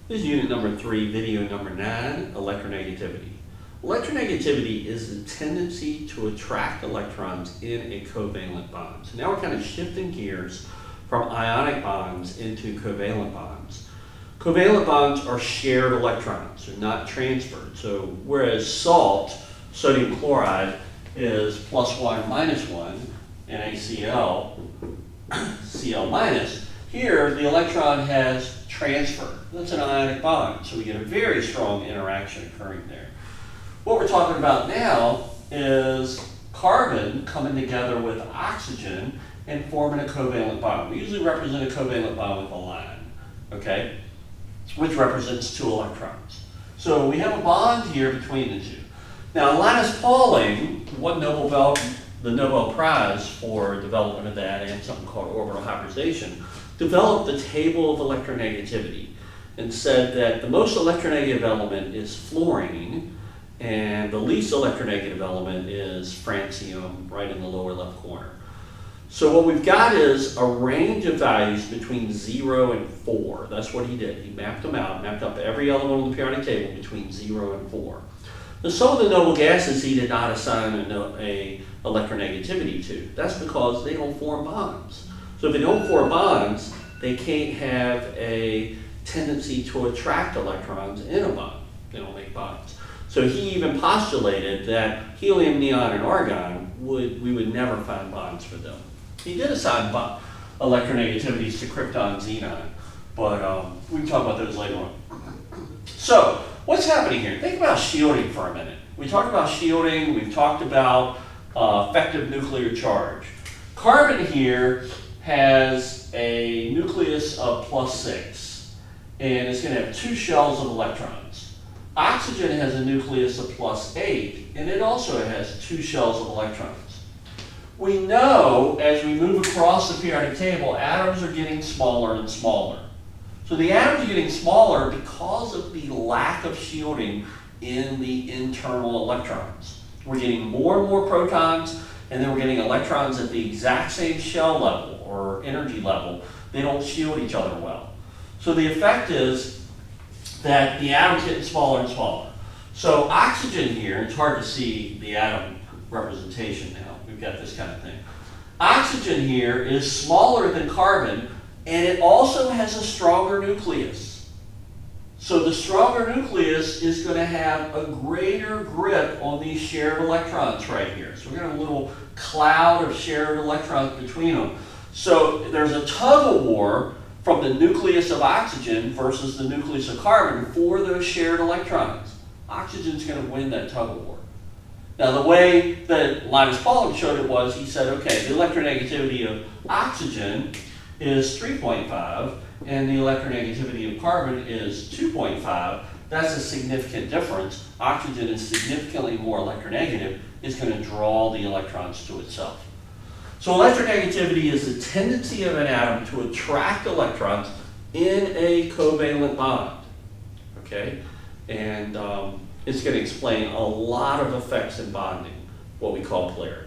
This is unit number 3, video number 9, electronegativity. Electronegativity is the tendency to attract electrons in a covalent bond. So now we're kind of shifting gears from ionic bonds into covalent bonds. Covalent bonds are shared electrons, they're not transferred. So whereas salt, sodium chloride, is +1, -1, NaCl, Cl minus, here the electron has transfer. That's an ionic bond, so we get a very strong interaction occurring there. What we're talking about now is carbon coming together with oxygen and forming a covalent bond. We usually represent a covalent bond with a line, okay, which represents 2 electrons. So we have a bond here between the 2. Now Linus Pauling won the Nobel Prize for development of that and something called orbital hybridization, developed the table of electronegativity and said that the most electronegative element is fluorine and the least electronegative element is francium, right in the lower left corner. So what we've got is a range of values between 0 and 4. That's what he did. He mapped them out, mapped up every element on the periodic table between 0 and 4. Now, some of the noble gases he did not assign a electronegativity to. That's because they don't form bonds. So if they don't form bonds, they can't have a tendency to attract electrons in a bond. They don't make bonds. So he even postulated that helium, neon, and argon, we would never find bonds for them. He did assign electronegativities to krypton, xenon, but we can talk about those later on. So what's happening here? Think about shielding for a minute. We talked about shielding, we've talked about effective nuclear charge. Carbon here has a nucleus of +6, and it's going to have 2 shells of electrons. Oxygen has a nucleus of +8, and it also has 2 shells of electrons. We know as we move across the periodic table, atoms are getting smaller and smaller. So the atoms are getting smaller because of the lack of shielding in the internal electrons. We're getting more and more protons, and then we're getting electrons at the exact same shell level or energy level. They don't shield each other well. So the effect is that the atom's getting smaller and smaller. So oxygen here, it's hard to see the atom representation now. We've got this kind of thing. Oxygen here is smaller than carbon, and it also has a stronger nucleus. So the stronger nucleus is going to have a greater grip on these shared electrons right here. So we're going to have a little cloud of shared electrons between them. So there's a tug of war from the nucleus of oxygen versus the nucleus of carbon for those shared electrons. Oxygen's going to win that tug of war. Now the way that Linus Pauling showed it was, he said, okay, the electronegativity of oxygen is 3.5 and the electronegativity of carbon is 2.5. That's a significant difference. Oxygen is significantly more electronegative. It's going to draw the electrons to itself. So electronegativity is the tendency of an atom to attract electrons in a covalent bond. Okay? And it's going to explain a lot of effects in bonding, what we call polarity.